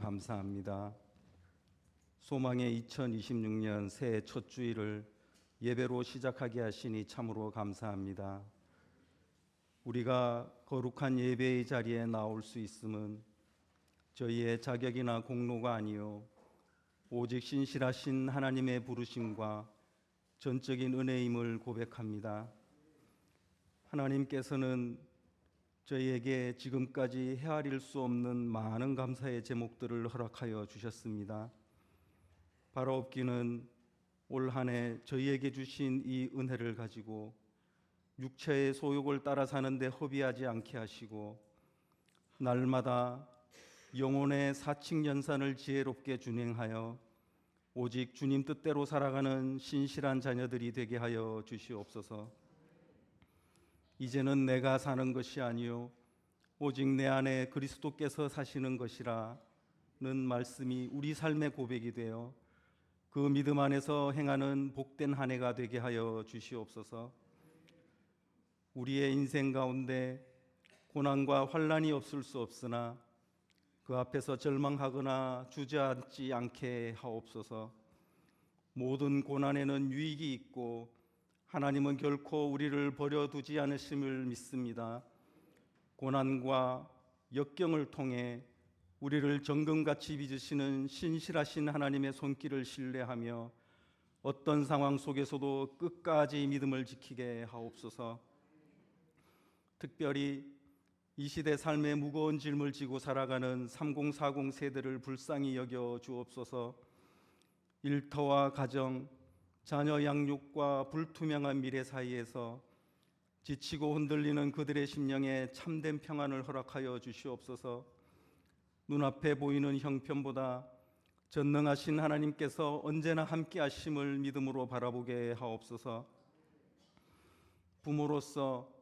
감사합니다. 소망의 2026년 새해 첫 주일을 예배로 시작하게 하시니 참으로 감사합니다. 우리가 거룩한 예배의 자리에 나올 수 있음은 저희의 자격이나 공로가 아니요 오직 신실하신 하나님의 부르심과 전적인 은혜임을 고백합니다. 하나님께서는 저희에게 지금까지 헤아릴 수 없는 많은 감사의 제목들을 허락하여 주셨습니다. 바라옵기는 올 한 해 저희에게 주신 이 은혜를 가지고 육체의 소욕을 따라 사는데 허비하지 않게 하시고 날마다 영혼의 사칙연산을 지혜롭게 준행하여 오직 주님 뜻대로 살아가는 신실한 자녀들이 되게 하여 주시옵소서. 이제는 내가 사는 것이 아니요 오직 내 안에 그리스도께서 사시는 것이라는 말씀이 우리 삶의 고백이 되어 그 믿음 안에서 행하는 복된 한 해가 되게 하여 주시옵소서. 우리의 인생 가운데 고난과 환난이 없을 수 없으나 그 앞에서 절망하거나 주저앉지 않게 하옵소서. 모든 고난에는 유익이 있고 하나님은 결코 우리를 버려두지 않으심을 믿습니다. 고난과 역경을 통해 우리를 정금같이 빚으시는 신실하신 하나님의 손길을 신뢰하며 어떤 상황 속에서도 끝까지 믿음을 지키게 하옵소서. 특별히 이 시대 삶의 무거운 짐을 지고 살아가는 3040 세대를 불쌍히 여겨 주옵소서. 일터와 가정, 자녀 양육과 불투명한 미래 사이에서 지치고 흔들리는 그들의 심령에 참된 평안을 허락하여 주시옵소서. 눈앞에 보이는 형편보다 전능하신 하나님께서 언제나 함께 하심을 믿음으로 바라보게 하옵소서. 부모로서,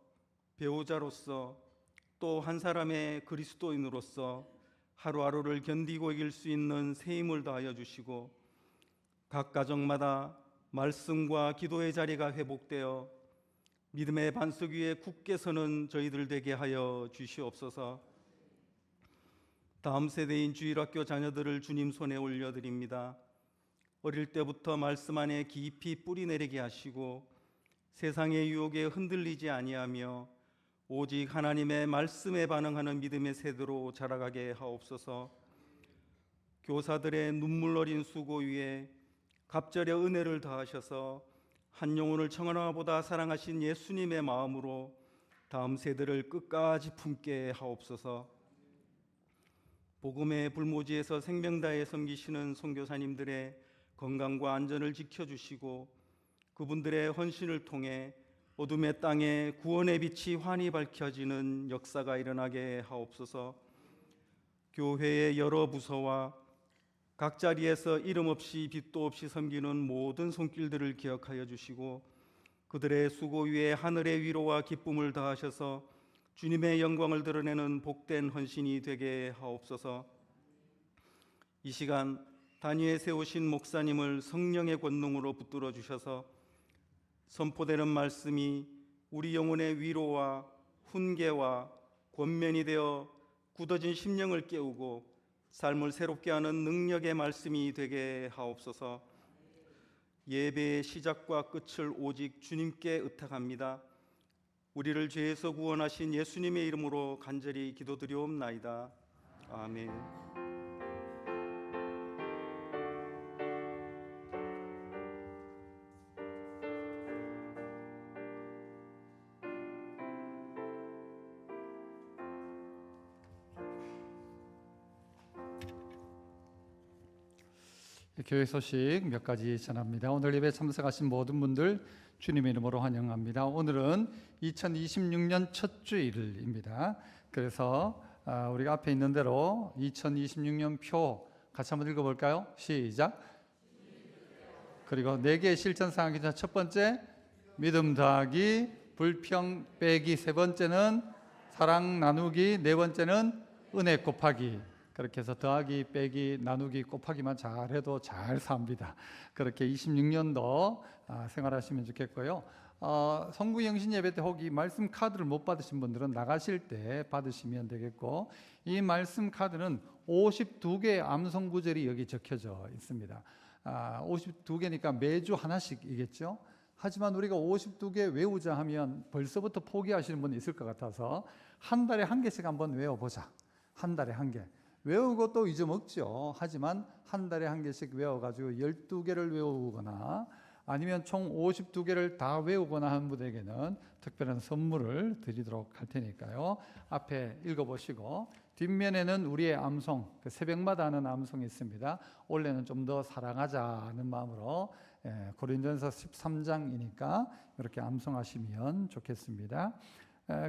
배우자로서, 또 한 사람의 그리스도인으로서 하루하루를 견디고 이길 수 있는 새 힘을 더하여 주시고 각 가정마다 말씀과 기도의 자리가 회복되어 믿음의 반석 위에 굳게 서는 저희들 되게 하여 주시옵소서. 다음 세대인 주일학교 자녀들을 주님 손에 올려드립니다. 어릴 때부터 말씀 안에 깊이 뿌리 내리게 하시고 세상의 유혹에 흔들리지 아니하며 오직 하나님의 말씀에 반응하는 믿음의 세대로 자라가게 하옵소서. 교사들의 눈물 어린 수고 위에 갑절의 은혜를 더하셔서 한 영혼을 청하나보다 사랑하신 예수님의 마음으로 다음 세대를 끝까지 품게 하옵소서. 복음의 불모지에서 생명 다해 섬기시는 선교사님들의 건강과 안전을 지켜주시고 그분들의 헌신을 통해 어둠의 땅에 구원의 빛이 환히 밝혀지는 역사가 일어나게 하옵소서. 교회의 여러 부서와 각 자리에서 이름 없이 빛도 없이 섬기는 모든 손길들을 기억하여 주시고 그들의 수고 위에 하늘의 위로와 기쁨을 더하셔서 주님의 영광을 드러내는 복된 헌신이 되게 하옵소서. 이 시간 단위에 세우신 목사님을 성령의 권능으로 붙들어 주셔서 선포되는 말씀이 우리 영혼의 위로와 훈계와 권면이 되어 굳어진 심령을 깨우고 삶을 새롭게 하는 능력의 말씀이 되게 하옵소서. 예배의 시작과 끝을 오직 주님께 의탁합니다. 우리를 죄에서 구원하신 예수님의 이름으로 간절히 기도드리옵나이다. 아멘. 교회 소식 몇 가지 전합니다. 오늘 예배 참석하신 모든 분들 주님의 이름으로 환영합니다. 오늘은 2026년 첫 주일입니다. 그래서 우리가 앞에 있는 대로 2026년 표 같이 한번 읽어볼까요? 시작. 그리고 4개의 실천사항 중에 첫 번째 믿음 더하기, 불평 빼기, 세 번째는 사랑 나누기, 네 번째는 은혜 곱하기. 그렇게 해서 더하기, 빼기, 나누기, 곱하기만 잘해도 잘 삽니다. 그렇게 26년도 생활하시면 좋겠고요. 성구 영신 예배 때 혹 이 말씀 카드를 못 받으신 분들은 나가실 때 받으시면 되겠고, 이 말씀 카드는 52개의 암송 구절이 여기 적혀져 있습니다. 52개니까 매주 하나씩이겠죠. 하지만 우리가 52개 외우자 하면 벌써부터 포기하시는 분이 있을 것 같아서 한 달에 한 개씩 한번 외워보자. 한 달에 한 개. 외우고 또 잊어먹죠. 하지만 한 달에 한 개씩 외워가지고 12개를 외우거나 아니면 총 52개를 다 외우거나 하는 분에게는 특별한 선물을 드리도록 할 테니까요. 앞에 읽어보시고 뒷면에는 우리의 암송, 그 새벽마다 하는 암송이 있습니다. 올해는 좀 더 사랑하자는 마음으로 고린도전서 13장이니까 이렇게 암송하시면 좋겠습니다.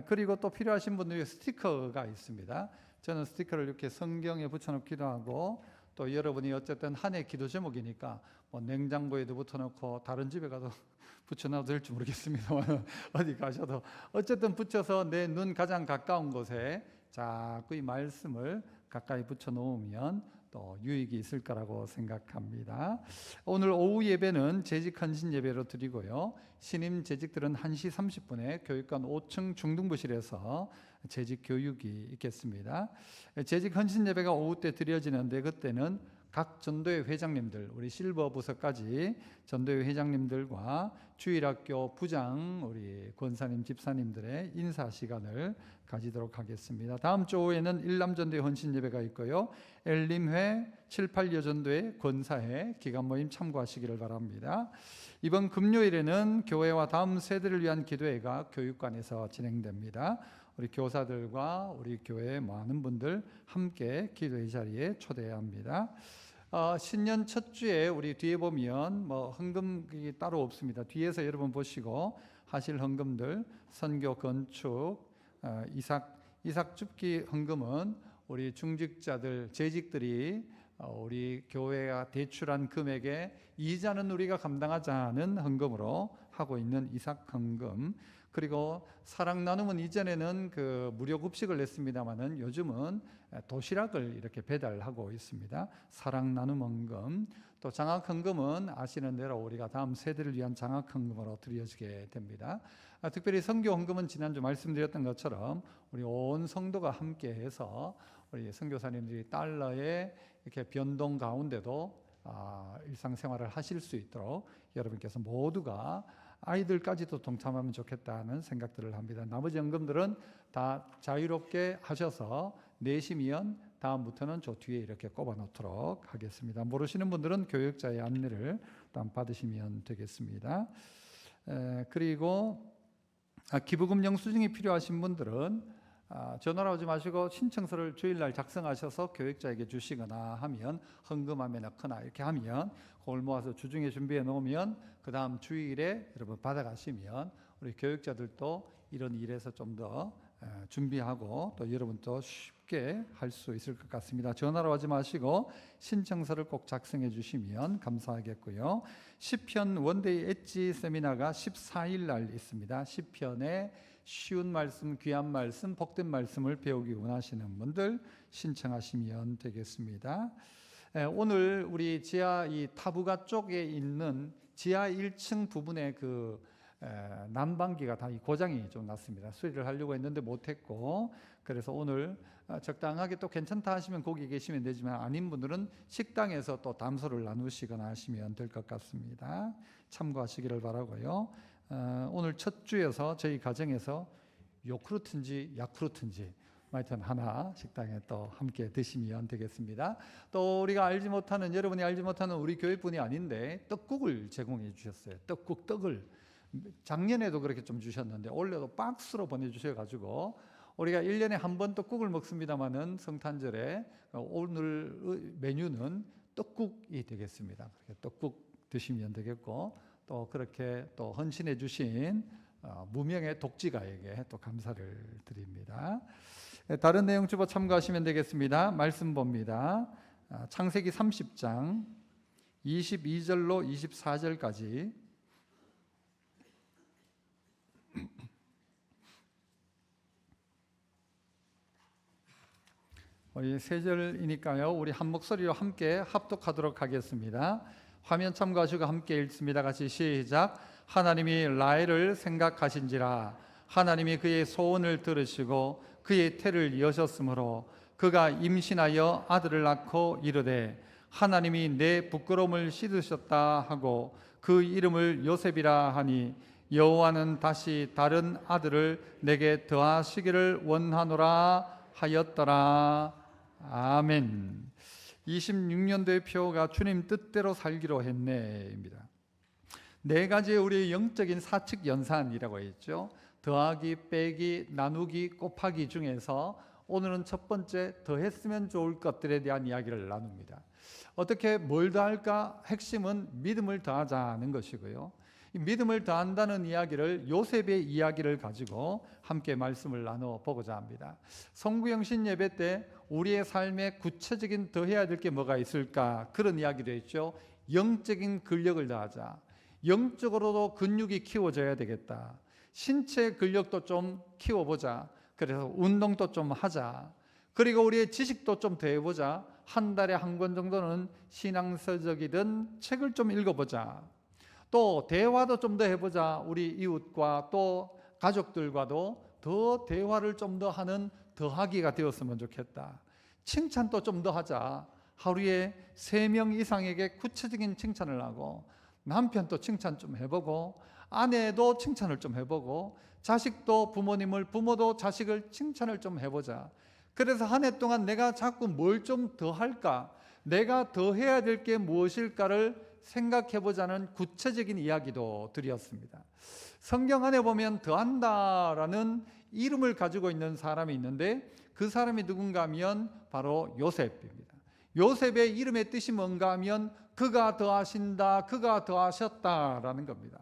그리고 또 필요하신 분들이 스티커가 있습니다. 저는 스티커를 이렇게 성경에 붙여놓기도 하고 또 여러분이 어쨌든 한 해 기도 제목이니까 뭐 냉장고에도 붙여놓고 다른 집에 가도 붙여놔도 될지 모르겠습니다만 어디 가셔도 어쨌든 붙여서 내 눈 가장 가까운 곳에 자꾸 이 말씀을 가까이 붙여놓으면 또 유익이 있을 거라고 생각합니다. 오늘 오후 예배는 재직 헌신 예배로 드리고요. 신임 재직들은 1시 30분에 교육관 5층 중등부실에서 재직 교육이 있겠습니다. 재직 헌신 예배가 오후 때 드려지는데 그때는 각 전도회 회장님들, 우리 실버 부서까지 전도회 회장님들과 주일학교 부장, 우리 권사님, 집사님들의 인사 시간을 가지도록 하겠습니다. 다음 주 오후에는 일남전도회 헌신 예배가 있고요. 엘림회, 7, 8여 전도회, 권사회 기간 모임 참고하시기를 바랍니다. 이번 금요일에는 교회와 다음 세대를 위한 기도회가 교육관에서 진행됩니다. 우리 교사들과 우리 교회 많은 분들 함께 기도의 자리에 초대합니다. 신년 첫 주에 우리 뒤에 보면 뭐 헌금이 따로 없습니다. 뒤에서 여러분 보시고 하실 헌금들 선교 건축 이삭 줍기 헌금은 우리 중직자들 재직들이 우리 교회가 대출한 금액의 이자는 우리가 감당하자는 헌금으로 하고 있는 이삭 헌금. 그리고 사랑 나눔은 이전에는 그 무료 급식을 냈습니다만은 요즘은 도시락을 이렇게 배달하고 있습니다. 사랑 나눔 헌금. 또 장학 헌금은 아시는 대로 우리가 다음 세대를 위한 장학 헌금으로 드려지게 됩니다. 특별히 선교 헌금은 지난주 말씀드렸던 것처럼 우리 온 성도가 함께해서 우리 선교사님들이 달러의 이렇게 변동 가운데도 일상생활을 하실 수 있도록 여러분께서 모두가 아이들까지도 동참하면 좋겠다는 생각들을 합니다. 나머지 헌금들은 다 자유롭게 하셔서 내시면 다음부터는 저 뒤에 이렇게 꼽아 놓도록 하겠습니다. 모르시는 분들은 교육자의 안내를 또 받으시면 되겠습니다. 그리고 기부금 영수증이 필요하신 분들은 전화로 오지 마시고 신청서를 주일날 작성하셔서 교육자에게 주시거나 하면 헌금함에 넣거나 이렇게 하면 그걸 모아서 주중에 준비해 놓으면 그 다음 주일에 여러분 받아가시면 우리 교육자들도 이런 일에서 좀 더 준비하고 또 여러분도 쉽게 할 수 있을 것 같습니다. 전화로 하지 마시고 신청서를 꼭 작성해 주시면 감사하겠고요. 시편 원데이 엣지 세미나가 14일 날 있습니다. 시편에 쉬운 말씀, 귀한 말씀, 복된 말씀을 배우기 원하시는 분들 신청하시면 되겠습니다. 오늘 우리 지하 이 타부가 쪽에 있는 지하 1층 부분에 그 난방기가 다 고장이 좀 났습니다. 수리를 하려고 했는데 못했고, 그래서 오늘 적당하게 또 괜찮다 하시면 거기 계시면 되지만 아닌 분들은 식당에서 또 담소를 나누시거나 하시면 될 것 같습니다. 참고하시기를 바라고요. 오늘 첫 주여서 저희 가정에서 요크루트인지 야쿠르트인지 하여튼 하나 식당에 또 함께 드시면 되겠습니다. 또 우리가 알지 못하는, 여러분이 알지 못하는 우리 교회뿐이 아닌데 떡국을 제공해 주셨어요. 떡을 작년에도 그렇게 좀 주셨는데 올해도 박스로 보내주셔가지고 우리가 1년에 한 번 떡국을 먹습니다마는 성탄절에 오늘 메뉴는 떡국이 되겠습니다. 그렇게 떡국 드시면 되겠고, 또 그렇게 또 헌신해 주신 무명의 독지가에게 또 감사를 드립니다. 다른 내용 주보 참고하시면 되겠습니다. 말씀 봅니다. 창세기 30장 22절로 24절까지 세 절이니까요. 우리 한 목소리로 함께 합독하도록 하겠습니다. 화면 참고하시고 함께 읽습니다. 같이 시작. 하나님이 라헬을 생각하신지라. 하나님이 그의 소원을 들으시고 그의 태를 여셨으므로 그가 임신하여 아들을 낳고 이르되 하나님이 내 부끄러움을 씻으셨다 하고 그 이름을 요셉이라 하니 여호와는 다시 다른 아들을 내게 더하시기를 원하노라 하였더라. 아멘. 26년도의 표가 주님 뜻대로 살기로 했네입니다. 네 가지의 우리의 영적인 사측 연산이라고 했죠. 더하기, 빼기, 나누기, 곱하기 중에서 오늘은 첫 번째 더했으면 좋을 것들에 대한 이야기를 나눕니다. 어떻게 뭘 더할까? 핵심은 믿음을 더하자는 것이고요. 이 믿음을 더한다는 이야기를 요셉의 이야기를 가지고 함께 말씀을 나눠보고자 합니다. 성구영신 예배 때 우리의 삶에 구체적인 더해야 될 게 뭐가 있을까? 그런 이야기를 했죠. 영적인 근력을 더하자. 영적으로도 근육이 키워져야 되겠다. 신체 근력도 좀 키워보자. 그래서 운동도 좀 하자. 그리고 우리의 지식도 좀 더해보자. 한 달에 한 권 정도는 신앙서적이든 책을 좀 읽어보자. 또 대화도 좀 더 해보자. 우리 이웃과 또 가족들과도 더 대화를 좀 더 하는 더하기가 되었으면 좋겠다. 칭찬도 좀 더 하자. 하루에 3명 이상에게 구체적인 칭찬을 하고 남편도 칭찬 좀 해보고 아내도 칭찬을 좀 해보고 자식도 부모님을, 부모도 자식을 칭찬을 좀 해보자. 그래서 한 해 동안 내가 자꾸 뭘 좀 더 할까? 내가 더 해야 될 게 무엇일까를 생각해보자는 구체적인 이야기도 드렸습니다. 성경 안에 보면 더한다라는 이름을 가지고 있는 사람이 있는데 그 사람이 누군가 하면 바로 요셉입니다. 요셉의 이름의 뜻이 뭔가 하면 그가 더하신다, 그가 더하셨다라는 겁니다.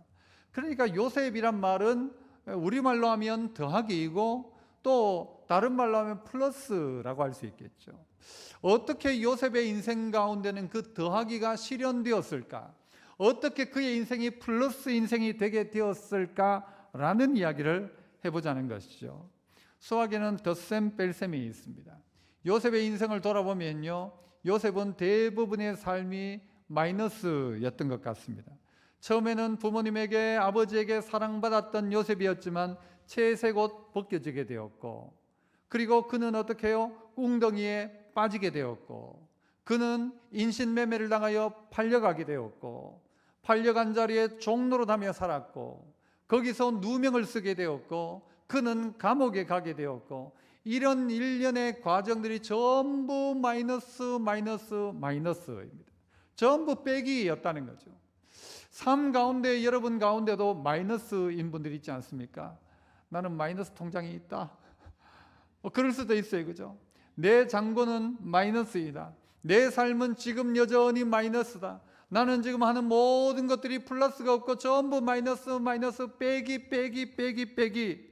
그러니까 요셉이란 말은 우리말로 하면 더하기이고 또 다른 말로 하면 플러스라고 할 수 있겠죠. 어떻게 요셉의 인생 가운데는 그 더하기가 실현되었을까? 어떻게 그의 인생이 플러스 인생이 되게 되었을까라는 이야기를 해보자는 것이죠. 수학에는 덧셈 뺄셈이 있습니다. 요셉의 인생을 돌아보면요, 요셉은 대부분의 삶이 마이너스였던 것 같습니다. 처음에는 부모님에게, 아버지에게 사랑받았던 요셉이었지만 채색 옷 벗겨지게 되었고, 그리고 그는 어떻게 해요? 꿍덩이에 빠지게 되었고, 그는 인신매매를 당하여 팔려가게 되었고, 팔려간 자리에 종노릇하며 살았고, 거기서 누명을 쓰게 되었고, 그는 감옥에 가게 되었고, 이런 일련의 과정들이 전부 마이너스입니다. 전부 빼기였다는 거죠. 삶 가운데, 여러분 가운데도 마이너스인 분들이 있지 않습니까? 나는 마이너스 통장이 있다. 그럴 수도 있어요, 그죠? 내 잔고는 마이너스이다. 내 삶은 지금 여전히 마이너스다. 나는 지금 하는 모든 것들이 플러스가 없고 전부 마이너스, 빼기.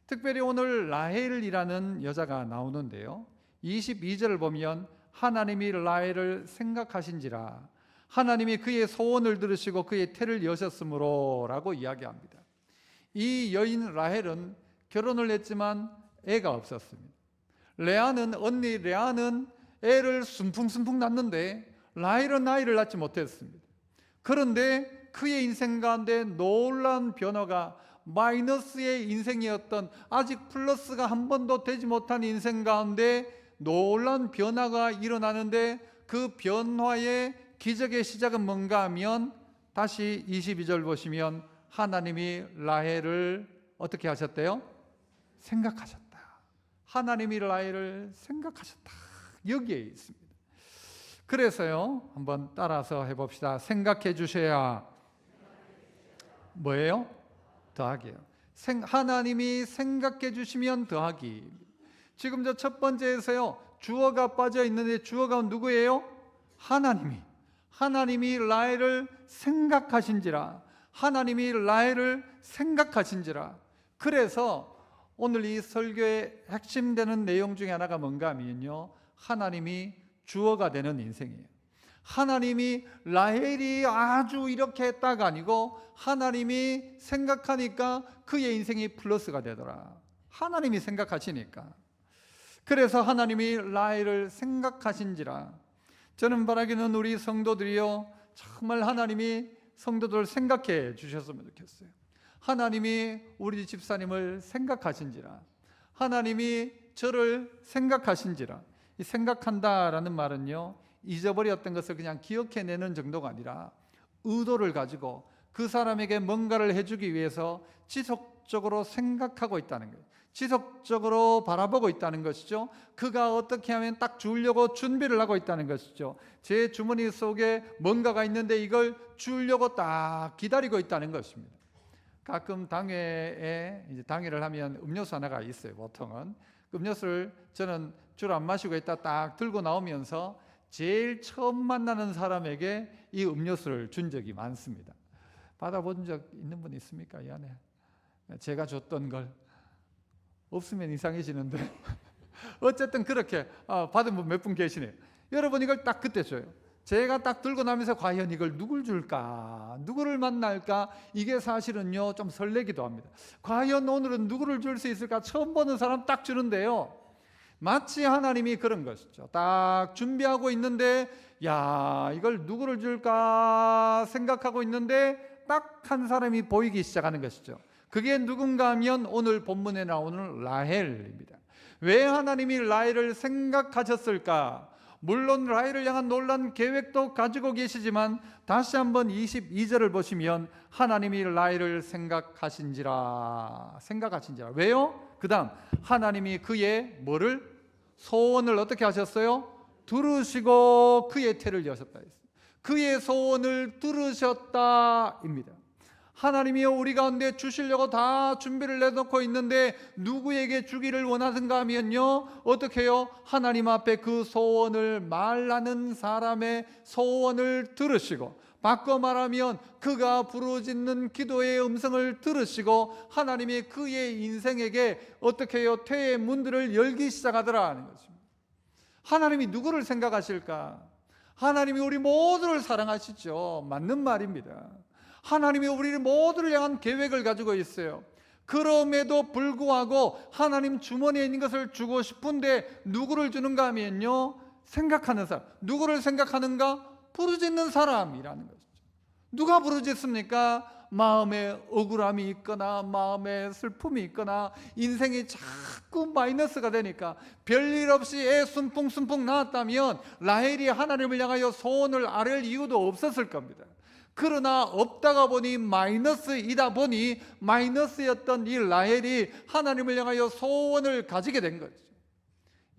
특별히 오늘 라헬이라는 여자가 나오는데요, 22절을 보면 하나님이 라헬을 생각하신지라. 하나님이 그의 소원을 들으시고 그의 태를 여셨으므로 라고 이야기합니다. 이 여인 라헬은 결혼을 했지만 애가 없었습니다. 언니 레아는 애를 순풍순풍 낳는데 라헬은 아이를 낳지 못했습니다. 그런데 그의 인생 가운데 놀라운 변화가, 마이너스의 인생이었던 아직 플러스가 한 번도 되지 못한 인생 가운데 놀라운 변화가 일어나는데, 그 변화의 기적의 시작은 뭔가 하면 다시 22절 보시면 하나님이 라헬을 어떻게 하셨대요? 생각하셨다. 하나님이 라헬을 생각하셨다. 여기에 있습니다. 그래서요, 한번 따라서 해봅시다. 생각해 주셔야 뭐예요? 더하기예요. 하나님이 생각해 주시면 더하기. 지금 저 첫 번째에서요, 주어가 빠져 있는데 주어가 누구예요? 하나님이 라헬을 생각하신지라. 하나님이 라헬을 생각하신지라. 그래서 오늘 이 설교의 핵심되는 내용 중에 하나가 뭔가 하면요, 하나님이 주어가 되는 인생이에요. 하나님이 라헬이 아주 이렇게 했다가 아니고 하나님이 생각하니까 그의 인생이 플러스가 되더라. 하나님이 생각하시니까. 그래서 하나님이 라헬을 생각하신지라. 저는 바라기는 우리 성도들이요, 정말 하나님이 성도들 생각해 주셨으면 좋겠어요. 하나님이 우리 집사님을 생각하신지라, 하나님이 저를 생각하신지라. 이 생각한다라는 말은요, 잊어버렸던 것을 그냥 기억해내는 정도가 아니라 의도를 가지고 그 사람에게 뭔가를 해주기 위해서 지속적으로 생각하고 있다는 거예요. 지속적으로 바라보고 있다는 것이죠. 그가 어떻게 하면 딱 주려고 준비를 하고 있다는 것이죠. 제 주머니 속에 뭔가가 있는데 이걸 주려고 딱 기다리고 있다는 것입니다. 가끔 당회에 이제 당회를 하면 음료수 하나가 있어요. 보통은 음료수를 저는 줄 안 마시고 있다 딱 들고 나오면서 제일 처음 만나는 사람에게 이 음료수를 준 적이 많습니다. 받아본 적 있는 분 있습니까? 이 안에 제가 줬던 걸. 없으면 이상해지는데 어쨌든 그렇게 받은 분 몇 분 계시네요. 여러분 이걸 딱 그때 줘요. 제가 딱 들고 나면서 과연 이걸 누굴 줄까, 누구를 만날까, 이게 사실은요 좀 설레기도 합니다. 과연 오늘은 누구를 줄 수 있을까, 처음 보는 사람 딱 주는데요, 마치 하나님이 그런 것이죠. 딱 준비하고 있는데 야, 이걸 누구를 줄까 생각하고 있는데 딱 한 사람이 보이기 시작하는 것이죠. 그게 누군가 하면 오늘 본문에 나오는 라헬입니다. 왜 하나님이 라헬을 생각하셨을까? 물론 라헬을 향한 놀란 계획도 가지고 계시지만 다시 한번 22절을 보시면 하나님이 라헬을 생각하신지라. 왜요? 그 다음 하나님이 그의 뭐를? 소원을 어떻게 하셨어요? 들으시고 그의 태를 여셨다. 그의 소원을 들으셨다입니다. 하나님이 우리 가운데 주시려고 다 준비를 내놓고 있는데 누구에게 주기를 원하든가 하면요, 어떻게 해요? 하나님 앞에 그 소원을 말하는 사람의 소원을 들으시고, 바꿔 말하면 그가 부르짖는 기도의 음성을 들으시고 하나님이 그의 인생에게 어떻게 해요? 태의 문들을 열기 시작하더라는 것입니다. 하나님이 누구를 생각하실까? 하나님이 우리 모두를 사랑하시죠. 맞는 말입니다. 하나님이 우리 모두를 향한 계획을 가지고 있어요. 그럼에도 불구하고 하나님 주머니에 있는 것을 주고 싶은데 누구를 주는가 하면요, 생각하는 사람. 누구를 생각하는가? 부르짖는 사람이라는 것이죠. 누가 부르짖습니까? 마음에 억울함이 있거나 마음에 슬픔이 있거나 인생이 자꾸 마이너스가 되니까 별일 없이 애 순풍순풍 나왔다면 라헬이 하나님을 향하여 소원을 아뢰을 이유도 없었을 겁니다. 그러나 없다가 보니 마이너스이다 보니 마이너스였던 이 라헬이 하나님을 향하여 소원을 가지게 된 거죠.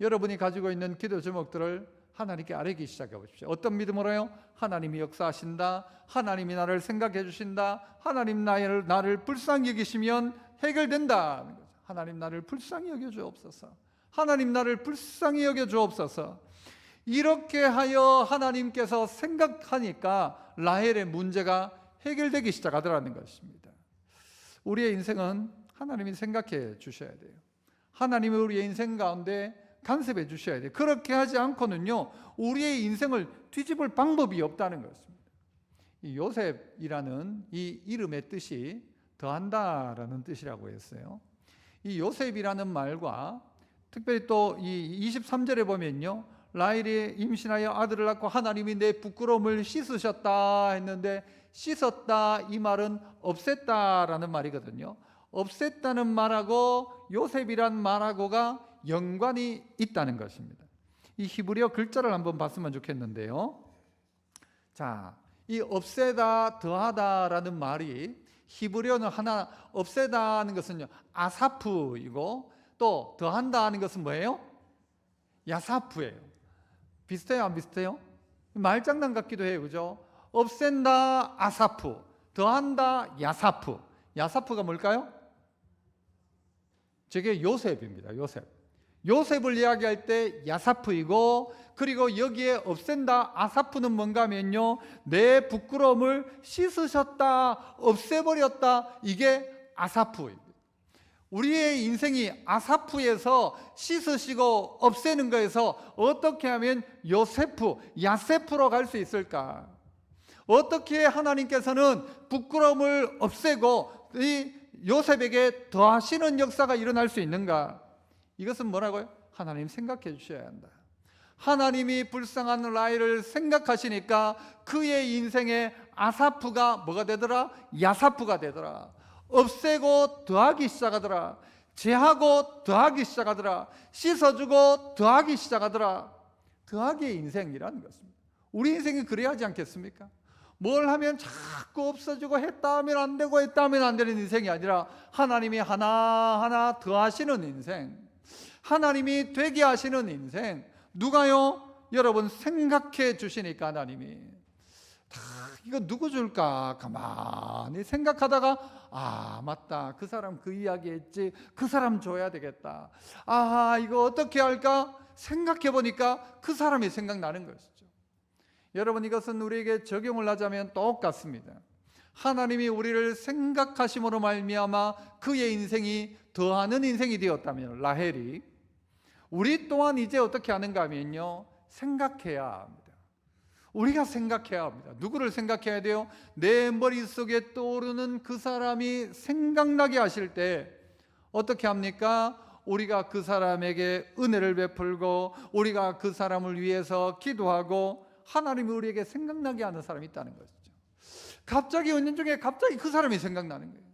여러분이 가지고 있는 기도 제목들을 하나님께 아뢰기 시작해 보십시오. 어떤 믿음으로요? 하나님이 역사하신다, 하나님이 나를 생각해 주신다, 하나님 나를 불쌍히 여기시면 해결된다. 하나님 나를 불쌍히 여겨 주옵소서. 하나님 나를 불쌍히 여겨 주옵소서. 이렇게 하여 하나님께서 생각하니까 라헬의 문제가 해결되기 시작하더라는 것입니다. 우리의 인생은 하나님이 생각해 주셔야 돼요. 하나님이 우리의 인생 가운데 간섭해 주셔야 돼요. 그렇게 하지 않고는요, 우리의 인생을 뒤집을 방법이 없다는 것입니다. 이 요셉이라는 이 이름의 뜻이 더한다라는 뜻이라고 했어요. 이 요셉이라는 말과 특별히 또 이 23절에 보면요, 라헬이 임신하여 아들을 낳고 하나님이 내 부끄러움을 씻으셨다 했는데, 씻었다 이 말은 없앴다라는 말이거든요. 없앴다는 말하고 요셉이란 말하고가 연관이 있다는 것입니다. 이 히브리어 글자를 한번 봤으면 좋겠는데요. 자, 이 없애다, 더하다라는 말이 히브리어는 하나, 없애다는 것은요 아사프이고 또 더한다 하는 것은 뭐예요? 야사프예요. 비슷해요, 안 비슷해요? 말장난 같기도 해요, 그죠? 없앤다 아사프, 더한다 야사프. 야사프가 뭘까요? 저게 요셉입니다. 요셉을 이야기할 때 야사프이고, 그리고 여기에 없앤다 아사프는 뭔가 하면요, 내 부끄러움을 씻으셨다, 없애버렸다, 이게 아사프입니다. 우리의 인생이 아사프에서 씻으시고 없애는 거에서 어떻게 하면 야세프로 갈 수 있을까? 어떻게 하나님께서는 부끄러움을 없애고 이 요셉에게 더하시는 역사가 일어날 수 있는가? 이것은 뭐라고요? 하나님 생각해 주셔야 한다. 하나님이 불쌍한 라헬을 생각하시니까 그의 인생에 아사프가 뭐가 되더라? 야사프가 되더라. 없애고 더하기 시작하더라. 제하고 더하기 시작하더라. 씻어주고 더하기 시작하더라. 더하기의 인생이라는 것입니다. 우리 인생이 그래야 하지 않겠습니까? 뭘 하면 자꾸 없어지고 했다 하면 안 되고 했다 하면 안 되는 인생이 아니라 하나님이 하나하나 더하시는 인생, 하나님이 되게 하시는 인생. 누가요? 여러분 생각해 주시니까 하나님이 이거 누구 줄까 가만히 생각하다가 맞다, 그 사람 그 이야기 했지, 그 사람 줘야 되겠다. 이거 어떻게 할까 생각해 보니까 그 사람이 생각나는 것이죠. 여러분, 이것은 우리에게 적용을 하자면 똑같습니다. 하나님이 우리를 생각하심으로 말미암아 그의 인생이 더하는 인생이 되었다면, 라헬이, 우리 또한 이제 어떻게 하는가 하면요, 생각해야 합니다. 우리가 생각해야 합니다. 누구를 생각해야 돼요? 내 머릿속에 떠오르는 그 사람이 생각나게 하실 때 어떻게 합니까? 우리가 그 사람에게 은혜를 베풀고 우리가 그 사람을 위해서 기도하고 하나님이 우리에게 생각나게 하는 사람이 있다는 것이죠. 갑자기 은연 중에 갑자기 그 사람이 생각나는 거예요.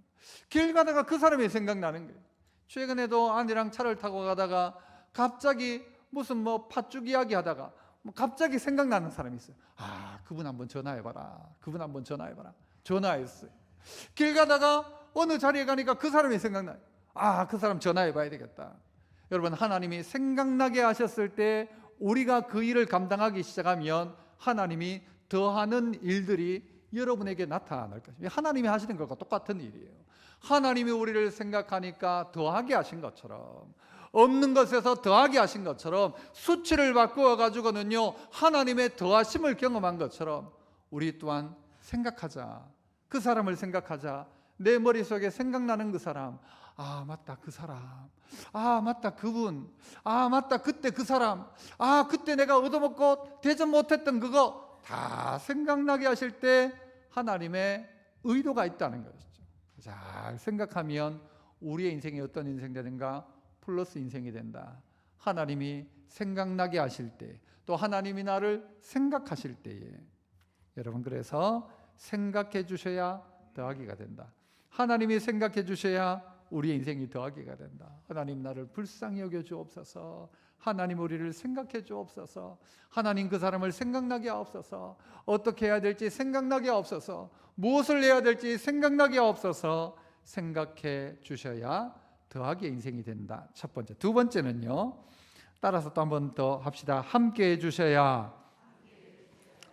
길 가다가 그 사람이 생각나는 거예요. 최근에도 아내랑 차를 타고 가다가 갑자기 무슨 팥죽 이야기 하다가 갑자기 생각나는 사람이 있어요. 그분 한번 전화해봐라. 그분 한번 전화해봐라. 전화했어요. 길 가다가 어느 자리에 가니까 그 사람이 생각나요. 그 사람 전화해봐야 되겠다. 여러분, 하나님이 생각나게 하셨을 때 우리가 그 일을 감당하기 시작하면 하나님이 더하는 일들이 여러분에게 나타날 것입니다. 하나님이 하시는 것과 똑같은 일이에요. 하나님이 우리를 생각하니까 더하게 하신 것처럼, 없는 것에서 더하게 하신 것처럼, 수치를 바꾸어 가지고는요 하나님의 더하심을 경험한 것처럼 우리 또한 생각하자. 그 사람을 생각하자. 내 머릿속에 생각나는 그 사람, 맞다, 그 사람, 맞다, 그분, 맞다, 그때 그 사람, 그때 내가 얻어먹고 대접 못했던 그거 다 생각나게 하실 때 하나님의 의도가 있다는 것이죠. 잘 생각하면 우리의 인생이 어떤 인생이 되는가? 플러스 인생이 된다. 하나님이 생각나게 하실 때, 또 하나님이 나를 생각하실 때에, 여러분, 그래서 생각해 주셔야 더하기가 된다. 하나님이 생각해 주셔야 우리의 인생이 더하기가 된다. 하나님, 나를 불쌍히 여겨 주옵소서. 하나님, 우리를 생각해 주옵소서. 하나님, 그 사람을 생각나게 하옵소서. 어떻게 해야 될지 생각나게 하옵소서. 무엇을 해야 될지 생각나게 하옵소서. 생각해 주셔야 더하기의 인생이 된다. 첫 번째. 두 번째는요, 따라서 또 한 번 더 합시다. 함께 해주셔야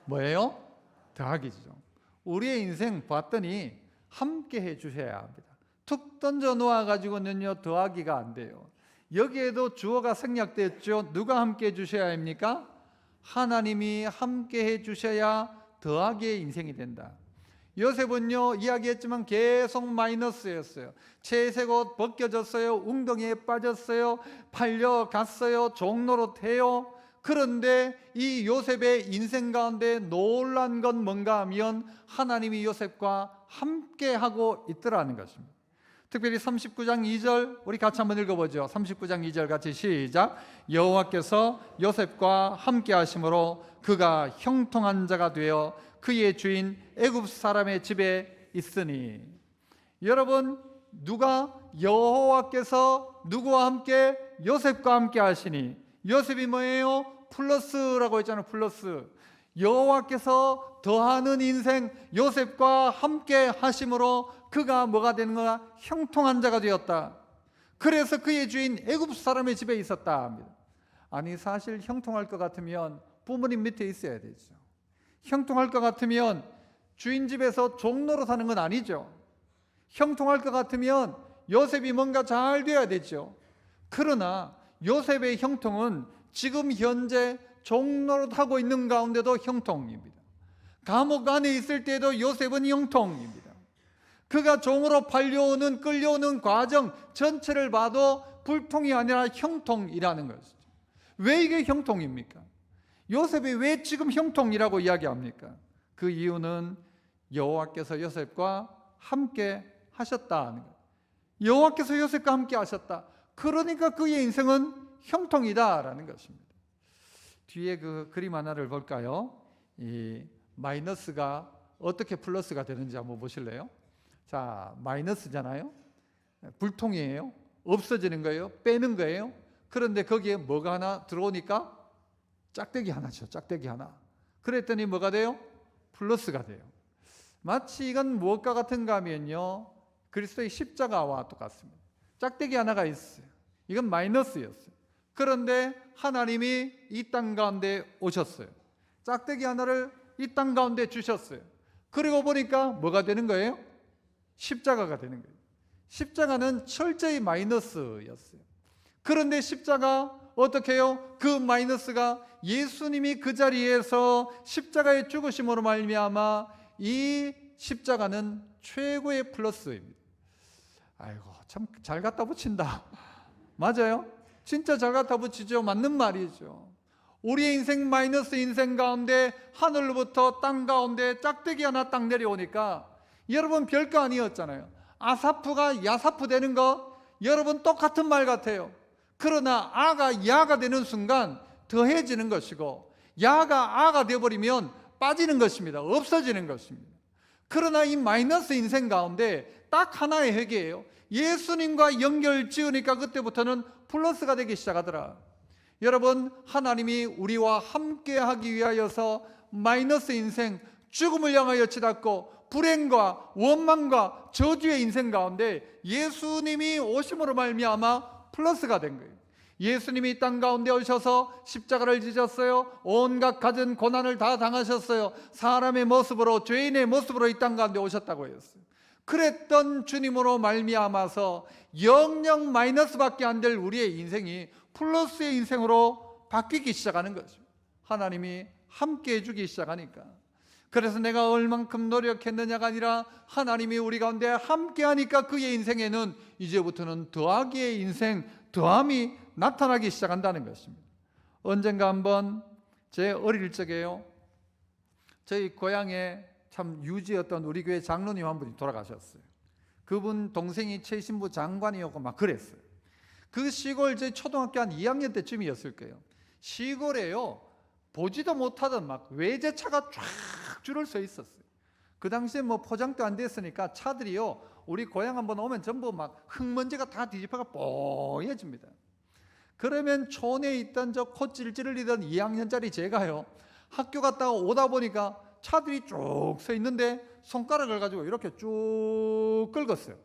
뭐예요? 더하기죠. 우리의 인생 봤더니 함께 해주셔야 합니다. 툭 던져 놓아가지고는요 더하기가 안 돼요. 여기에도 주어가 생략됐죠. 누가 함께 해주셔야 합니까? 하나님이 함께 해주셔야 더하기의 인생이 된다. 요셉은요, 이야기했지만 계속 마이너스였어요. 채색 옷 벗겨졌어요. 웅덩이에 빠졌어요. 팔려갔어요. 종노릇해요. 그런데 이 요셉의 인생 가운데 놀란 건 뭔가 하면 하나님이 요셉과 함께하고 있더라는 것입니다. 특별히 39장 2절 우리 같이 한번 읽어보죠. 39장 2절 같이 시작. 여호와께서 요셉과 함께 하심으로 그가 형통한 자가 되어 그의 주인 애굽 사람의 집에 있으니. 여러분, 누가? 여호와께서 누구와 함께? 요셉과 함께 하시니. 요셉이 뭐예요? 플러스라고 했잖아요. 플러스. 여호와께서 더하는 인생, 요셉과 함께 하심으로 그가 뭐가 되는 거야? 형통한 자가 되었다. 그래서 그의 주인 애굽 사람의 집에 있었다 합니다. 아니, 사실 형통할 것 같으면 부모님 밑에 있어야 되죠. 형통할 것 같으면 주인 집에서 종로로 사는 건 아니죠. 형통할 것 같으면 요셉이 뭔가 잘 돼야 되죠. 그러나 요셉의 형통은 지금 현재 종로로 하고 있는 가운데도 형통입니다. 감옥 안에 있을 때도 요셉은 형통입니다. 그가 종으로 팔려오는 끌려오는 과정 전체를 봐도 불통이 아니라 형통이라는 것이죠. 왜 이게 형통입니까? 요셉이 왜 지금 형통이라고 이야기합니까? 그 이유는 여호와께서 요셉과 함께 하셨다는 거예요. 여호와께서 요셉과 함께 하셨다. 그러니까 그의 인생은 형통이다라는 것입니다. 뒤에 그 그림 하나를 볼까요? 이 마이너스가 어떻게 플러스가 되는지 한번 보실래요? 자, 마이너스잖아요. 불통이에요. 없어지는 거예요. 빼는 거예요. 그런데 거기에 뭐가 하나 들어오니까 짝대기 하나죠. 짝대기 하나. 그랬더니 뭐가 돼요? 플러스가 돼요. 마치 이건 무엇과 같은가 하면요, 그리스도의 십자가와 똑같습니다. 짝대기 하나가 있어요. 이건 마이너스였어요. 그런데 하나님이 이 땅 가운데 오셨어요. 짝대기 하나를 이 땅 가운데 주셨어요. 그리고 보니까 뭐가 되는 거예요? 십자가가 되는 거예요. 십자가는 철저히 마이너스였어요. 그런데 십자가 어떻게 해요? 그 마이너스가 예수님이 그 자리에서 십자가의 죽으심으로 말미암아 이 십자가는 최고의 플러스입니다. 아이고, 참 잘 갖다 붙인다. 맞아요? 진짜 잘 갖다 붙이죠. 맞는 말이죠. 우리의 인생 마이너스 인생 가운데 하늘로부터 땅 가운데 짝대기 하나 딱 내려오니까 여러분 별거 아니었잖아요. 아사프가 야사프 되는 거 여러분 똑같은 말 같아요. 그러나 아가 야가 되는 순간 더해지는 것이고 야가 아가 되어버리면 빠지는 것입니다. 없어지는 것입니다. 그러나 이 마이너스 인생 가운데 딱 하나의 핵이에요. 예수님과 연결 지으니까 그때부터는 플러스가 되기 시작하더라. 여러분, 하나님이 우리와 함께 하기 위하여서 마이너스 인생, 죽음을 향하여 치닫고 불행과 원망과 저주의 인생 가운데 예수님이 오심으로 말미암아 플러스가 된 거예요. 예수님이 땅 가운데 오셔서 십자가를 지셨어요. 온갖 갖은 고난을 다 당하셨어요. 사람의 모습으로, 죄인의 모습으로 이 땅 가운데 오셨다고 했어요. 그랬던 주님으로 말미암아서 영영 마이너스밖에 안 될 우리의 인생이 플러스의 인생으로 바뀌기 시작하는 거죠. 하나님이 함께 해주기 시작하니까. 그래서 내가 얼만큼 노력했느냐가 아니라 하나님이 우리 가운데 함께 하니까 그의 인생에는 이제부터는 더하기의 인생, 더함이 나타나기 시작한다는 것입니다. 언젠가 한번 제 어릴 적에요, 저희 고향에 참 유지였던 우리 교회 장로님 한 분이 돌아가셨어요. 그분 동생이 최신부 장관이었고 막 그랬어요. 그 시골 제 초등학교 한 2학년 때쯤이었을 거예요. 시골에요, 보지도 못하던 막 외제차가 쫙 줄을 서 있었어요. 그 당시에 뭐 포장도 안 됐으니까 차들이요, 우리 고향 한번 오면 전부 막 흙먼지가 다 뒤집어가 뽀얘집니다. 그러면 촌에 있던 저 콧질질 흘리던 2학년짜리 제가요, 학교 갔다가 오다 보니까 차들이 쭉 서 있는데 손가락을 가지고 이렇게 쭉 긁었어요.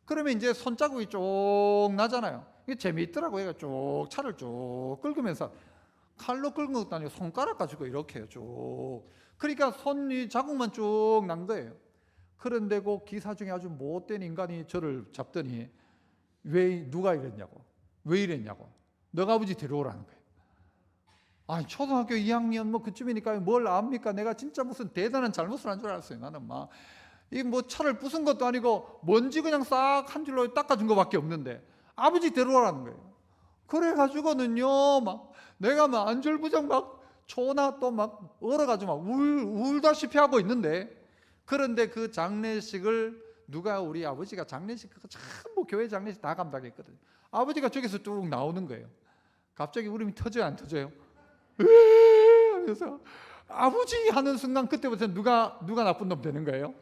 그러면 이제 손자국이 쭉 나잖아요. 이게 재미있더라고요. 얘가 쭉 차를 쭉 긁으면서 칼로 긁은 것도 아니고 손가락 가지고 이렇게 해요. 쭉. 그러니까 손이 자국만 쭉 난 거예요. 그런데 그 기사 중에 아주 못된 인간이 저를 잡더니 왜 누가 이랬냐고, 왜 이랬냐고, 너가 아버지 데려오라는 거예요. 아니, 초등학교 2학년 뭐 그쯤이니까 뭘 압니까? 내가 진짜 무슨 대단한 잘못을 한 줄 알았어요. 나는 막 이 뭐 차를 부순 것도 아니고 먼지 그냥 싹 한 줄로 닦아준 것밖에 없는데 아버지 데려오라는 거예요. 그래가지고는요, 막 내가 막 안절부장 막 초나 또 막 얼어가지고 막 울다시피 하고 있는데, 그런데 그 장례식을 누가, 우리 아버지가 장례식 그거 전부 교회 장례식 다 감당했거든요. 아버지가 저기서 쭉 나오는 거예요. 갑자기 울음이 터져요, 안 터져요? 그래서 아버지 하는 순간 그때부터 누가 나쁜 놈 되는 거예요?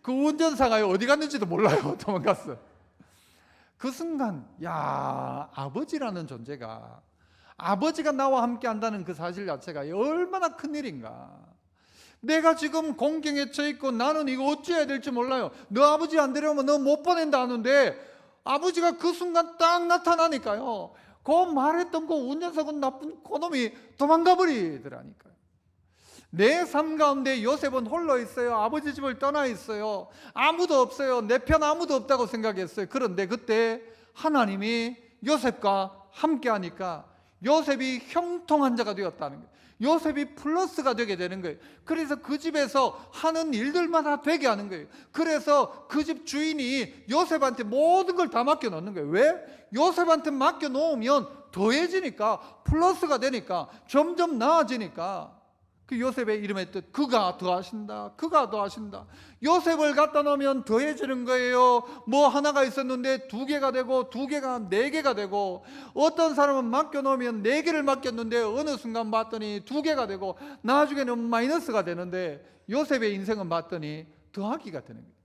그 운전사가 어디 갔는지도 몰라요. 도망갔어. 그 순간, 야, 아버지라는 존재가, 아버지가 나와 함께 한다는 그 사실 자체가 얼마나 큰 일인가. 내가 지금 공경에 처해있고 나는 이거 어찌해야 될지 몰라요. 너 아버지 안 데려오면 너 못 보낸다 하는데 아버지가 그 순간 딱 나타나니까요, 그 말했던 그 운전사 그 나쁜 그놈이 도망가 버리더라니까요. 내 삶 가운데 요셉은 홀로 있어요. 아버지 집을 떠나 있어요. 아무도 없어요. 내 편 아무도 없다고 생각했어요. 그런데 그때 하나님이 요셉과 함께 하니까 요셉이 형통한 자가 되었다는 거예요. 요셉이 플러스가 되게 되는 거예요. 그래서 그 집에서 하는 일들마다 되게 하는 거예요. 그래서 그 집 주인이 요셉한테 모든 걸 다 맡겨 놓는 거예요. 왜? 요셉한테 맡겨 놓으면 더해지니까, 플러스가 되니까, 점점 나아지니까. 그 요셉의 이름의 뜻, 그가 더하신다, 그가 더하신다. 요셉을 갖다 놓으면 더해지는 거예요. 뭐 하나가 있었는데 2개가 되고 2개가 4개가 되고, 어떤 사람은 맡겨놓으면 4개를 맡겼는데 어느 순간 봤더니 2개가 되고 나중에는 마이너스가 되는데, 요셉의 인생은 봤더니 더하기가 되는 거예요.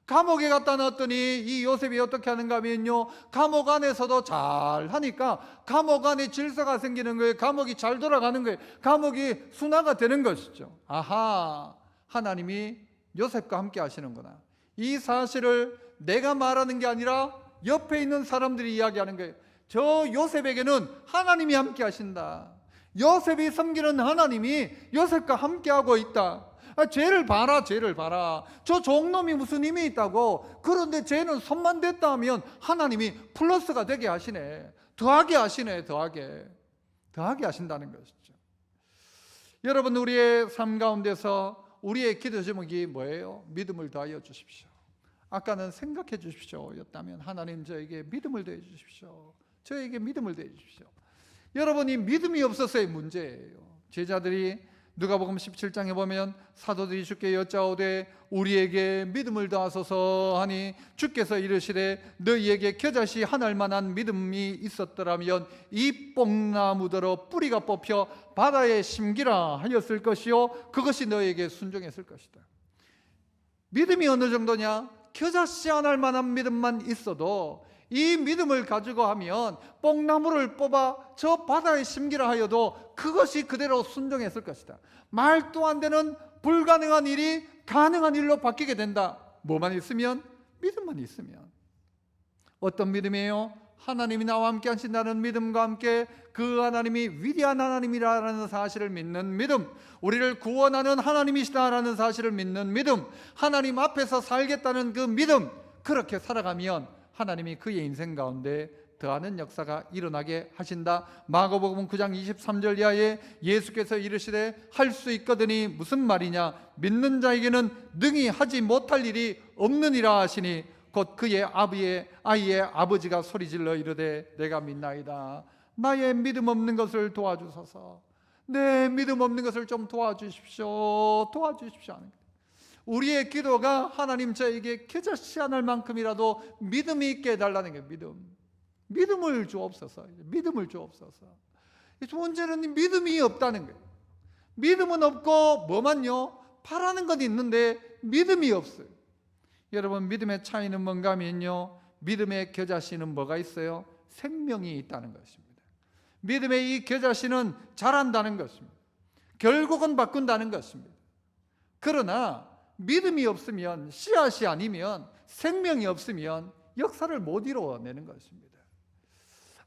감옥에 갖다 놨더니 이 요셉이 어떻게 하는가 하면요, 감옥 안에서도 잘 하니까 감옥 안에 질서가 생기는 거예요. 감옥이 잘 돌아가는 거예요. 감옥이 순화가 되는 것이죠. 아하, 하나님이 요셉과 함께 하시는구나. 이 사실을 내가 말하는 게 아니라 옆에 있는 사람들이 이야기하는 거예요. 저 요셉에게는 하나님이 함께 하신다. 요셉이 섬기는 하나님이 요셉과 함께 하고 있다. 쟤를 봐라, 쟤를 봐라. 저 종놈이 무슨 힘이 있다고. 그런데 쟤는 손만 댔다 하면 하나님이 플러스가 되게 하시네. 더하게 하시네. 더하게 하신다는 것이죠. 여러분, 우리의 삶 가운데서 우리의 기도 제목이 뭐예요? 믿음을 더하여 주십시오. 아까는 생각해 주십시오 였다면, 하나님 저에게 믿음을 더해 주십시오. 저에게 믿음을 더해 주십시오. 여러분이 믿음이 없어서의 문제예요. 제자들이 누가복음 17장에 보면 사도들이 주께 여짜오되 우리에게 믿음을 더하소서 하니 주께서 이르시되 너희에게 겨자씨 하나일 만한 믿음이 있었더라면 이 뽕나무더러 뿌리가 뽑혀 바다에 심기라 하였을 것이요 그것이 너희에게 순종했을 것이다. 믿음이 어느 정도냐? 겨자씨 하나일 만한 믿음만 있어도, 이 믿음을 가지고 하면 뽕나무를 뽑아 저 바다에 심기라 하여도 그것이 그대로 순종했을 것이다. 말도 안 되는 불가능한 일이 가능한 일로 바뀌게 된다. 뭐만 있으면? 믿음만 있으면. 어떤 믿음이에요? 하나님이 나와 함께 하신다는 믿음과 함께 그 하나님이 위대한 하나님이라는 사실을 믿는 믿음, 우리를 구원하는 하나님이시다라는 사실을 믿는 믿음, 하나님 앞에서 살겠다는 그 믿음, 그렇게 살아가면 하나님이 그의 인생 가운데 더하는 역사가 일어나게 하신다. 마가복음 9장 23절 이하에 예수께서 이르시되 할 수 있거든이 무슨 말이냐? 믿는 자에게는 능히 하지 못할 일이 없느니라 하시니 곧 그의 아이의 아버지가 소리질러 이르되 내가 믿나이다. 나의 믿음 없는 것을 도와주소서. 내 믿음 없는 것을 좀 도와주십시오. 하는 거예요. 우리의 기도가 하나님 저에게 겨자씨 하나일 만큼이라도 믿음이 있게 해달라는 거예요. 믿음을 주옵소서. 믿음을 주옵소서. 문제는 믿음이 없다는 거예요. 믿음은 없고 뭐만요? 바라는 건 있는데 믿음이 없어요. 여러분, 믿음의 차이는 뭔가 하면요, 믿음의 겨자씨는 뭐가 있어요? 생명이 있다는 것입니다. 믿음의 이 겨자씨는 자란다는 것입니다. 결국은 바꾼다는 것입니다. 그러나 믿음이 없으면, 씨앗이 아니면, 생명이 없으면 역사를 못 이루어내는 것입니다.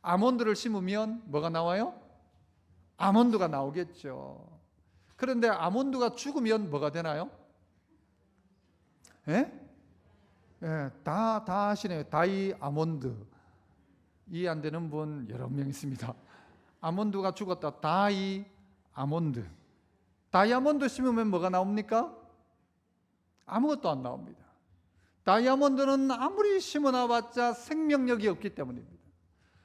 아몬드를 심으면 뭐가 나와요? 아몬드가 나오겠죠. 그런데 아몬드가 죽으면 뭐가 되나요? 예? 예, 다 하시네요. 다이 아몬드. 이해 안 되는 분 여러 명 있습니다. 아몬드가 죽었다. 다이 아몬드. 다이아몬드 심으면 뭐가 나옵니까? 아무것도 안 나옵니다. 다이아몬드는 아무리 심어놔봤자 생명력이 없기 때문입니다.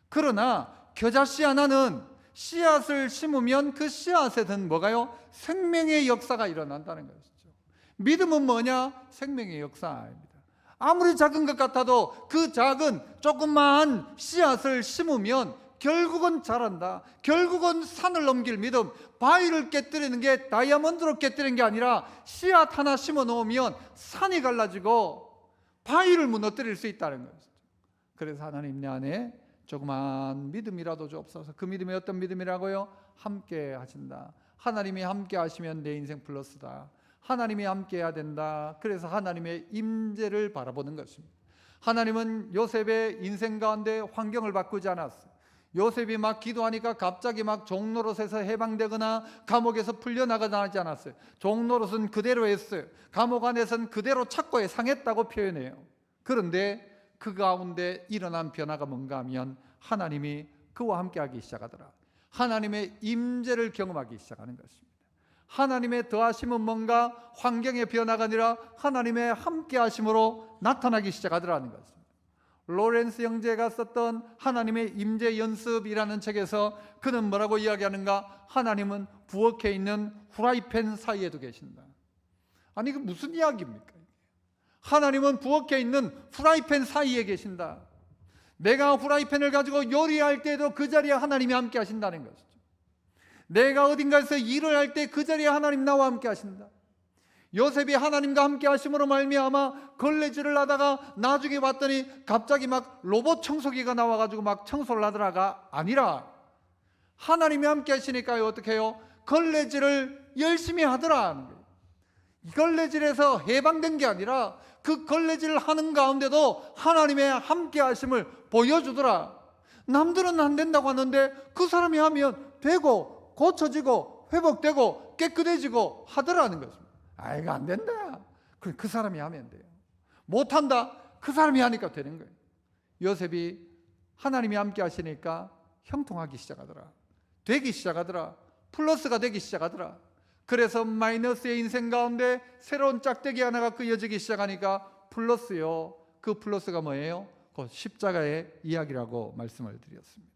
그러나 겨자씨 하나는 씨앗을 심으면 그 씨앗에는 뭐가요? 생명의 역사가 일어난다는 것이죠. 믿음은 뭐냐? 생명의 역사입니다. 아무리 작은 것 같아도 그 작은 조그마한 씨앗을 심으면 결국은 자란다. 결국은 산을 넘길 믿음. 바위를 깨뜨리는 게 다이아몬드로 깨뜨리는 게 아니라 씨앗 하나 심어 놓으면 산이 갈라지고 바위를 무너뜨릴 수 있다는 것이죠. 그래서 하나님 내 안에 조그만 믿음이라도 주옵소서. 그 믿음이 어떤 믿음이라고요? 함께 하신다. 하나님이 함께 하시면 내 인생 플러스다. 하나님이 함께 해야 된다. 그래서 하나님의 임재를 바라보는 것입니다. 하나님은 요셉의 인생 가운데 환경을 바꾸지 않았어요. 요셉이 막 기도하니까 갑자기 막 종노릇에서 해방되거나 감옥에서 풀려나가지 하지 않았어요. 종노릇은 그대로 했어요. 감옥 안에서는 그대로 착고에 상했다고 표현해요. 그런데 그 가운데 일어난 변화가 뭔가 하면 하나님이 그와 함께하기 시작하더라. 하나님의 임재를 경험하기 시작하는 것입니다. 하나님의 더하심은 뭔가 환경의 변화가 아니라 하나님의 함께하심으로 나타나기 시작하더라는 것입니다. 로렌스 형제가 썼던 하나님의 임재 연습이라는 책에서 그는 뭐라고 이야기하는가? 하나님은 부엌에 있는 후라이팬 사이에도 계신다. 아니 그 무슨 이야기입니까? 하나님은 부엌에 있는 후라이팬 사이에 계신다. 내가 후라이팬을 가지고 요리할 때도 그 자리에 하나님이 함께 하신다는 것이죠. 내가 어딘가에서 일을 할 때 그 자리에 하나님 나와 함께 하신다. 요셉이 하나님과 함께 하심으로 말미암아 걸레질을 하다가 나중에 봤더니 갑자기 막 로봇 청소기가 나와가지고 막 청소를 하더라가 아니라 하나님이 함께 하시니까 어떻게 해요? 걸레질을 열심히 하더라. 걸레질에서 해방된 게 아니라 그 걸레질을 하는 가운데도 하나님의 함께 하심을 보여주더라. 남들은 안 된다고 하는데 그 사람이 하면 되고 고쳐지고 회복되고 깨끗해지고 하더라는 것입니다. 아, 이거 안 된다. 그 사람이 하면 돼요. 못한다. 그 사람이 하니까 되는 거예요. 요셉이 하나님이 함께 하시니까 형통하기 시작하더라. 되기 시작하더라. 플러스가 되기 시작하더라. 그래서 마이너스의 인생 가운데 새로운 짝대기 하나가 그어지기 시작하니까 플러스요. 그 플러스가 뭐예요? 그 십자가의 이야기라고 말씀을 드렸습니다.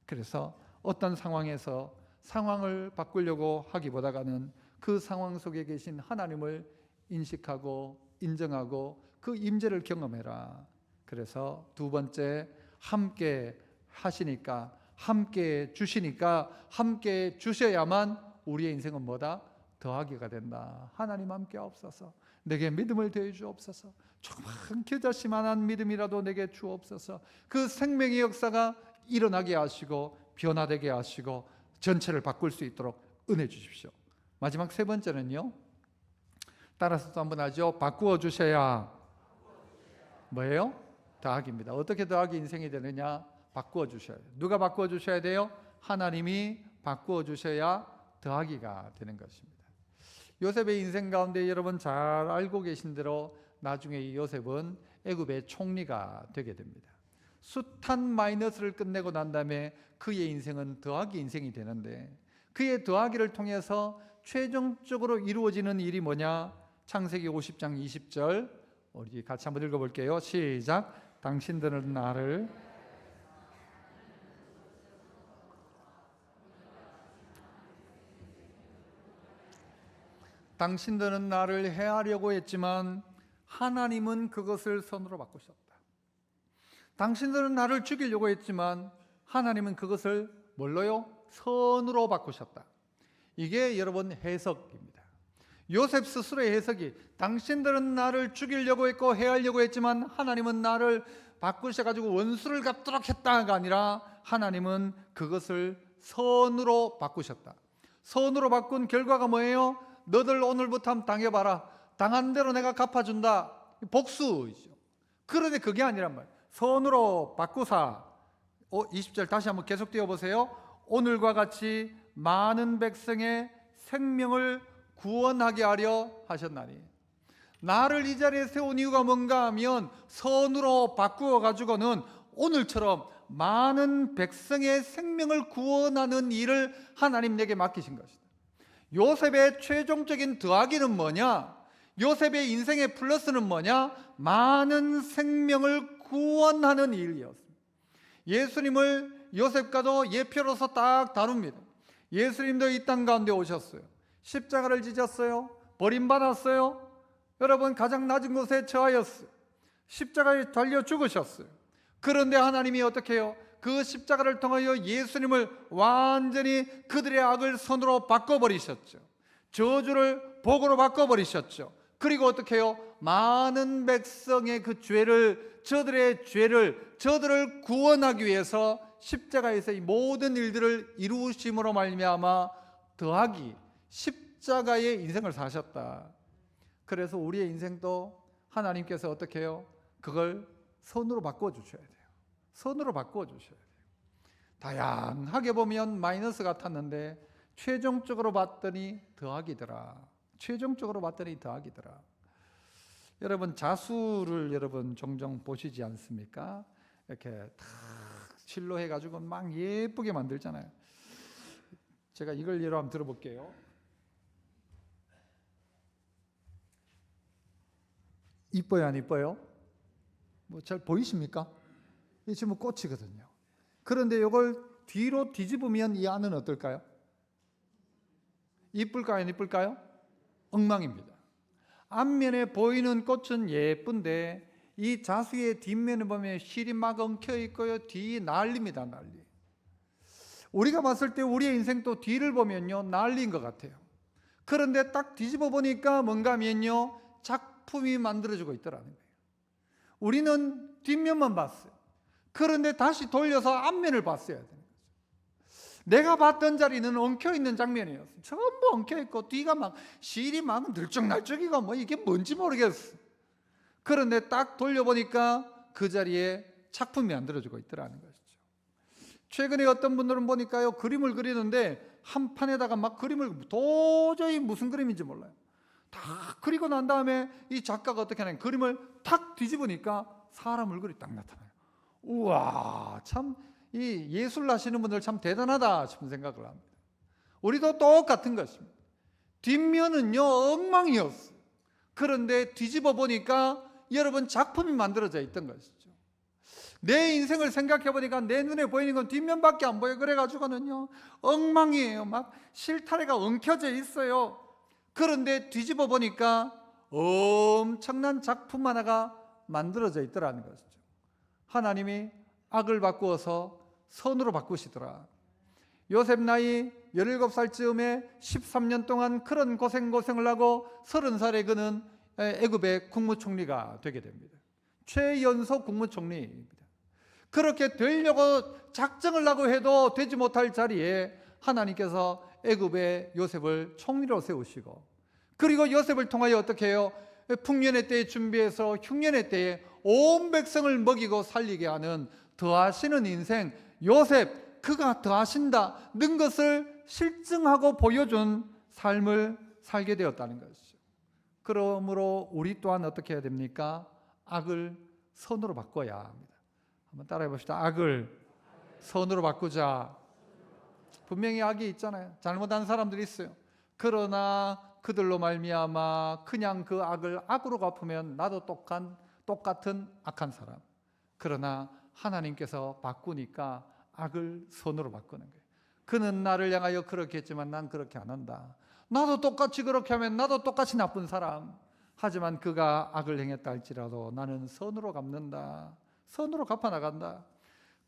그래서 어떤 상황에서 상황을 바꾸려고 하기보다는 그 상황 속에 계신 하나님을 인식하고 인정하고 그 임재를 경험해라. 그래서 두 번째, 함께 하시니까, 함께 주시니까, 함께 주셔야만 우리의 인생은 뭐다? 더하기가 된다. 하나님 함께 하옵소서. 내게 믿음을 더해 주옵소서. 조그만 겨자씨만한 믿음이라도 내게 주옵소서. 그 생명의 역사가 일어나게 하시고 변화되게 하시고 전체를 바꿀 수 있도록 은혜 주십시오. 마지막 세 번째는요, 따라서 또 한번 하죠. 바꾸어 주셔야 뭐예요? 더하기입니다. 어떻게 더하기 인생이 되느냐? 바꾸어 주셔야 돼요. 누가 바꾸어 주셔야 돼요? 하나님이 바꾸어 주셔야 더하기가 되는 것입니다. 요셉의 인생 가운데 여러분 잘 알고 계신 대로 나중에 이 요셉은 애굽의 총리가 되게 됩니다. 숱한 마이너스를 끝내고 난 다음에 그의 인생은 더하기 인생이 되는데, 그의 더하기를 통해서 최종적으로 이루어지는 일이 뭐냐? 창세기 50장 20절 우리 같이 한번 읽어볼게요. 시작. 당신들은 나를 해하려고 했지만 하나님은 그것을 선으로 바꾸셨다. 당신들은 나를 죽이려고 했지만 하나님은 그것을 뭘로요? 선으로 바꾸셨다. 이게 여러분 해석입니다. 요셉 스스로의 해석이 당신들은 나를 죽이려고 했고 해하려고 했지만 하나님은 나를 바꾸셔가지고 원수를 갚도록 했다가 아니라 하나님은 그것을 선으로 바꾸셨다. 선으로 바꾼 결과가 뭐예요? 너들 오늘부터 한번 당해봐라. 당한 대로 내가 갚아준다. 복수이죠. 그런데 그게 아니란 말이에요. 선으로 바꾸사. 20절 다시 한번 계속 띄워보세요. 오늘과 같이 많은 백성의 생명을 구원하게 하려 하셨나니. 나를 이 자리에 세운 이유가 뭔가 하면 선으로 바꾸어 가지고는 오늘처럼 많은 백성의 생명을 구원하는 일을 하나님 내게 맡기신 것이다. 요셉의 최종적인 더하기는 뭐냐? 요셉의 인생의 플러스는 뭐냐? 많은 생명을 구원하는 일이었습니다. 예수님을 요셉과도 예표로서 딱 다룹니다. 예수님도 이 땅 가운데 오셨어요. 십자가를 지셨어요. 버림받았어요. 여러분 가장 낮은 곳에 처하였어요. 십자가에 달려 죽으셨어요. 그런데 하나님이 어떻게 해요? 그 십자가를 통하여 예수님을 완전히 그들의 악을 선으로 바꿔버리셨죠. 저주를 복으로 바꿔버리셨죠. 그리고 어떻게 해요? 많은 백성의 그 죄를, 저들을 구원하기 위해서 십자가에서 이 모든 일들을 이루심으로 말미암아 더하기 십자가의 인생을 사셨다. 그래서 우리의 인생도 하나님께서 어떻게 해요? 그걸 선으로 바꿔 주셔야 돼요. 선으로 바꿔 주셔야 돼요. 다양하게 보면 마이너스 같았는데 최종적으로 봤더니 더하기더라. 최종적으로 봤더니 더하기더라. 여러분 자수를 여러분 종종 보시지 않습니까? 이렇게 탁 실로 해가지고 막 예쁘게 만들잖아요. 제가 이걸 예로 한번 들어볼게요. 이뻐요, 안 이뻐요? 뭐 잘 보이십니까? 이 지금 꽃이거든요. 그런데 이걸 뒤로 뒤집으면 이 안은 어떨까요? 이쁠까요? 안 이쁠까요? 엉망입니다. 앞면에 보이는 꽃은 예쁜데 이 자수의 뒷면을 보면 실이 막 엉켜 있고요. 뒤 난리입니다. 난리. 우리가 봤을 때 우리의 인생도 뒤를 보면요, 난리인 것 같아요. 그런데 딱 뒤집어 보니까 뭔가 하면요, 작품이 만들어지고 있더라는 거예요. 우리는 뒷면만 봤어요. 그런데 다시 돌려서 앞면을 봤어야 되는 거죠. 내가 봤던 자리는 엉켜 있는 장면이었어요. 전부 엉켜 있고 뒤가 막 실이 막 들쭉날쭉이고 뭐 이게 뭔지 모르겠어. 그런데 딱 돌려보니까 그 자리에 작품이 만들어지고 있더라는 것이죠. 최근에 어떤 분들은 보니까요, 그림을 그리는데 한 판에다가 막 그림을 도저히 무슨 그림인지 몰라요. 다 그리고 난 다음에 이 작가가 어떻게 하냐면 그림을 탁 뒤집으니까 사람 얼굴이 딱 나타나요. 우와, 참 이 예술 하시는 분들 참 대단하다 싶은 생각을 합니다. 우리도 똑같은 것입니다. 뒷면은요, 엉망이었어요. 그런데 뒤집어 보니까 여러분 작품이 만들어져 있던 것이죠. 내 인생을 생각해 보니까 내 눈에 보이는 건 뒷면밖에 안 보여. 그래가지고는요, 엉망이에요. 막 실타래가 엉켜져 있어요. 그런데 뒤집어 보니까 엄청난 작품 하나가 만들어져 있더라는 것이죠. 하나님이 악을 바꾸어서 선으로 바꾸시더라. 요셉 나이 17살쯤에 13년 동안 그런 고생을 하고 30살에 그는 애굽의 국무총리가 되게 됩니다. 최연소 국무총리입니다. 그렇게 되려고 작정을 하고 해도 되지 못할 자리에 하나님께서 애굽의 요셉을 총리로 세우시고, 그리고 요셉을 통하여 어떻게 해요? 풍년의 때에 준비해서 흉년의 때에 온 백성을 먹이고 살리게 하는 더하시는 인생, 요셉, 그가 더하신다 는 것을 실증하고 보여준 삶을 살게 되었다는 것이죠. 그러므로 우리 또한 어떻게 해야 됩니까? 악을 선으로 바꿔야 합니다. 한번 따라해 봅시다. 악을 선으로 바꾸자. 분명히 악이 있잖아요. 잘못한 사람들이 있어요. 그러나 그들로 말미암아 그냥 그 악을 악으로 갚으면 나도 똑같은 악한 사람. 그러나 하나님께서 바꾸니까 악을 선으로 바꾸는 거예요. 그는 나를 향하여 그렇게 했지만 난 그렇게 안 한다. 나도 똑같이 그렇게 하면 나도 똑같이 나쁜 사람. 하지만 그가 악을 행했다 할지라도 나는 선으로 갚는다. 선으로 갚아나간다.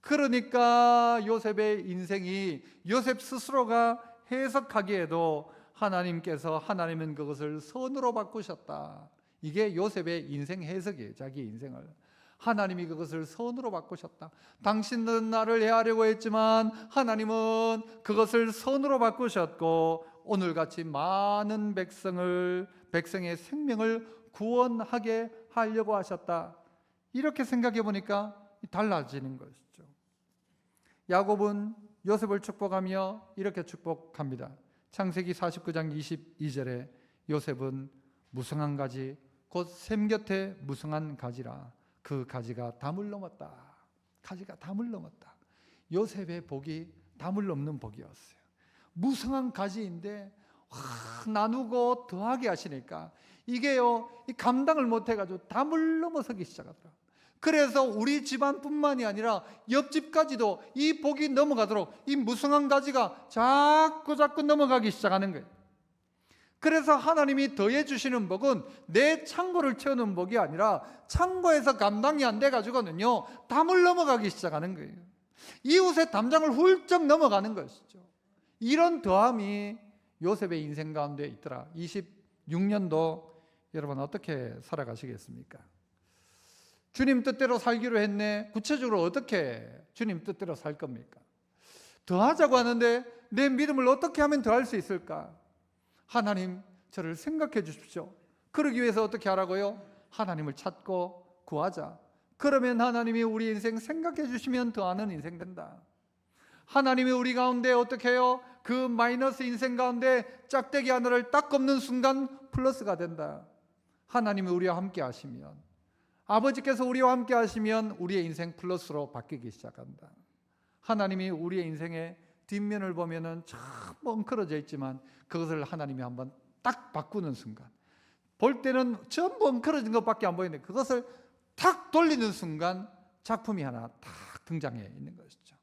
그러니까 요셉의 인생이 요셉 스스로가 해석하기에도 하나님은 그것을 선으로 바꾸셨다. 이게 요셉의 인생 해석이에요. 자기 인생을. 하나님이 그것을 선으로 바꾸셨다. 당신은 나를 해하려고 했지만 하나님은 그것을 선으로 바꾸셨고 오늘같이 많은 백성의 생명을 구원하게 하려고 하셨다. 이렇게 생각해 보니까 달라지는 것이죠. 야곱은 요셉을 축복하며 이렇게 축복합니다. 창세기 49장 22절에 요셉은 무성한 가지 곧 샘 곁에 무성한 가지라. 그 가지가 담을 넘었다. 가지가 담을 넘었다. 요셉의 복이 담을 넘는 복이었어요. 무성한 가지인데 나누고 더하게 하시니까 이게요, 감당을 못해가지고 담을 넘어서기 시작하더라. 그래서 우리 집안뿐만이 아니라 옆집까지도 이 복이 넘어가도록 이 무성한 가지가 자꾸 넘어가기 시작하는 거예요. 그래서 하나님이 더해 주시는 복은 내 창고를 채우는 복이 아니라 창고에서 감당이 안 돼가지고는요, 담을 넘어가기 시작하는 거예요. 이웃의 담장을 훌쩍 넘어가는 것이죠. 이런 더함이 요셉의 인생 가운데 있더라. 26년도 여러분 어떻게 살아가시겠습니까? 주님 뜻대로 살기로 했네. 구체적으로 어떻게 주님 뜻대로 살 겁니까? 더하자고 하는데 내 믿음을 어떻게 하면 더할 수 있을까? 하나님, 저를 생각해 주십시오. 그러기 위해서 어떻게 하라고요? 하나님을 찾고 구하자. 그러면 하나님이 우리 인생 생각해 주시면 더하는 인생 된다. 하나님이 우리 가운데 어떻게 해요? 그 마이너스 인생 가운데 짝대기 하나를 딱 꺾는 순간 플러스가 된다. 하나님이 우리와 함께 하시면, 아버지께서 우리와 함께 하시면 우리의 인생 플러스로 바뀌기 시작한다. 하나님이 우리의 인생의 뒷면을 보면은 참 엉클어져 있지만 그것을 하나님이 한번 딱 바꾸는 순간, 볼 때는 전부 엉클어진 것밖에 안 보이는데 그것을 탁 돌리는 순간 작품이 하나 탁 등장해 있는 것이죠.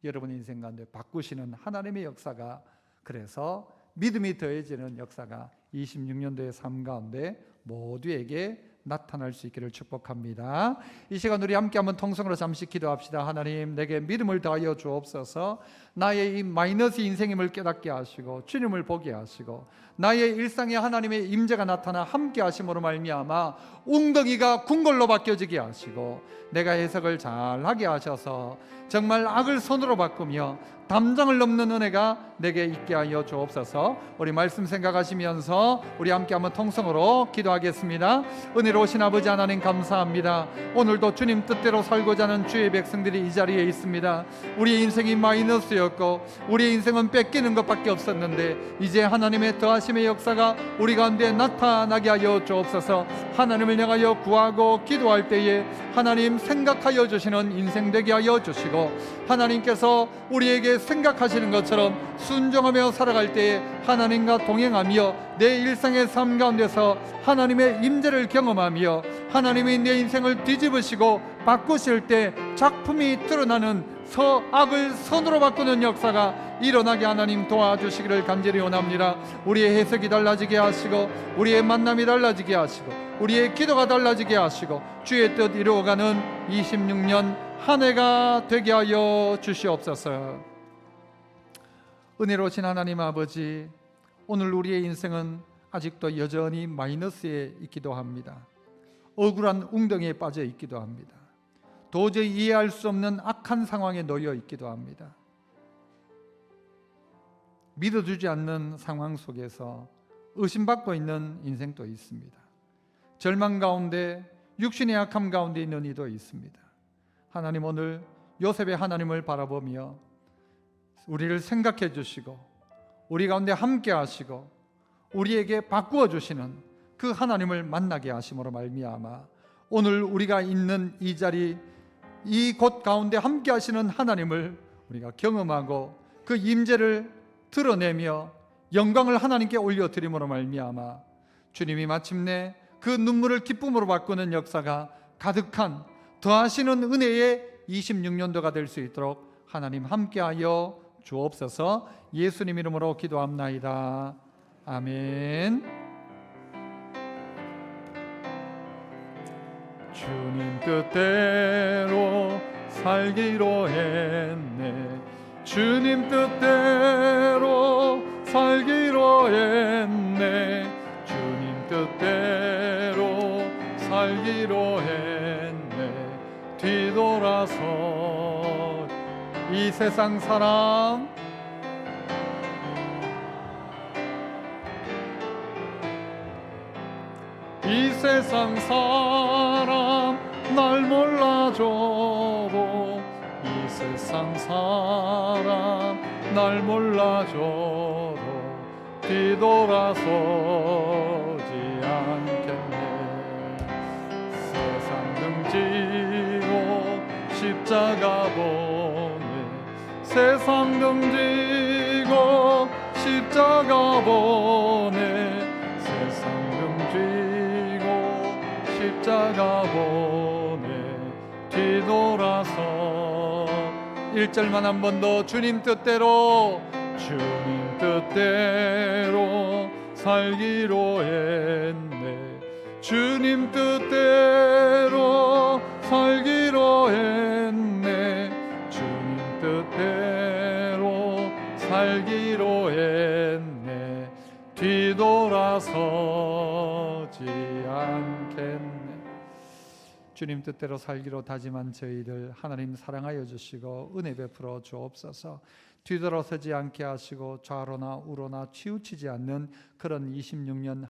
여러분 인생 가운데 바꾸시는 하나님의 역사가, 그래서 믿음이 더해지는 역사가 26년도의 삶 가운데 모두에게 나타날 수 있기를 축복합니다. 이 시간 우리 함께 한번 통성으로 잠시 기도합시다. 하나님, 내게 믿음을 더하여 주옵소서. 나의 이 마이너스 인생임을 깨닫게 하시고 주님을 보게 하시고 나의 일상에 하나님의 임재가 나타나 함께 하심으로 말미암아 웅덩이가 궁궐로 바뀌어지게 하시고 내가 해석을 잘하게 하셔서 정말 악을 선으로 바꾸며 담장을 넘는 은혜가 내게 있게 하여 주옵소서. 우리 말씀 생각하시면서 우리 함께 한번 통성으로 기도하겠습니다. 은혜로우신 아버지 하나님 감사합니다. 오늘도 주님 뜻대로 살고자 하는 주의 백성들이 이 자리에 있습니다. 우리의 인생이 마이너스였고 우리의 인생은 뺏기는 것밖에 없었는데 이제 하나님의 더하심의 역사가 우리 가운데 나타나게 하여 주옵소서. 하나님을 향하여 구하고 기도할 때에 하나님 생각하여 주시는 인생 되게 하여 주시고 하나님께서 우리에게 생각하시는 것처럼 순종하며 살아갈 때에 하나님과 동행하며 내 일상의 삶 가운데서 하나님의 임재를 경험하며 하나님이 내 인생을 뒤집으시고 바꾸실 때 작품이 드러나는 악을 선으로 바꾸는 역사가 일어나게 하나님 도와주시기를 간절히 원합니다. 우리의 해석이 달라지게 하시고 우리의 만남이 달라지게 하시고 우리의 기도가 달라지게 하시고 주의 뜻 이루어가는 26년 한 해가 되게 하여 주시옵소서. 은혜로우신 하나님 아버지, 오늘 우리의 인생은 아직도 여전히 마이너스에 있기도 합니다. 억울한 웅덩이에 빠져 있기도 합니다. 도저히 이해할 수 없는 악한 상황에 놓여 있기도 합니다. 믿어주지 않는 상황 속에서 의심받고 있는 인생도 있습니다. 절망 가운데 육신의 약함 가운데 있는 이도 있습니다. 하나님, 오늘 요셉의 하나님을 바라보며 우리를 생각해 주시고 우리 가운데 함께 하시고 우리에게 바꾸어 주시는 그 하나님을 만나게 하심으로 말미암아 오늘 우리가 있는 이 자리, 이 곳 가운데 함께 하시는 하나님을 우리가 경험하고 그 임재를 드러내며 영광을 하나님께 올려드림으로 말미암아 주님이 마침내 그 눈물을 기쁨으로 바꾸는 역사가 가득한 더하시는 은혜의 26년도가 될 수 있도록 하나님 함께하여 주옵소서. 예수님 이름으로 기도합나이다. 아멘. 주님 뜻대로 살기로 했네. 주님 뜻대로 살기로 했네. 주님 뜻대로 살기로 했네. 뒤돌아서 이 세상 사람 이 세상 사람 날 몰라줘도 이 세상 사람 날 몰라줘도 뒤돌아서지 않겠네. 세상 등지고 십자가 보네. 세상 등지고 십자가 보네. 세상 등지고 십자가 보네. 뒤돌아서 1절만 한 번 더. 주님 뜻대로 주님 뜻대로 살기로 했네. 주님 뜻대로 살기로 했네. 주님 뜻대로 살기로 했네. 뒤돌아서지 않겠네. 주님 뜻대로 살기로 다짐한 저희들 하나님 사랑하여 주시고 은혜 베풀어 주옵소서. 뒤돌아서지 않게 하시고 좌로나 우로나 치우치지 않는 그런 26년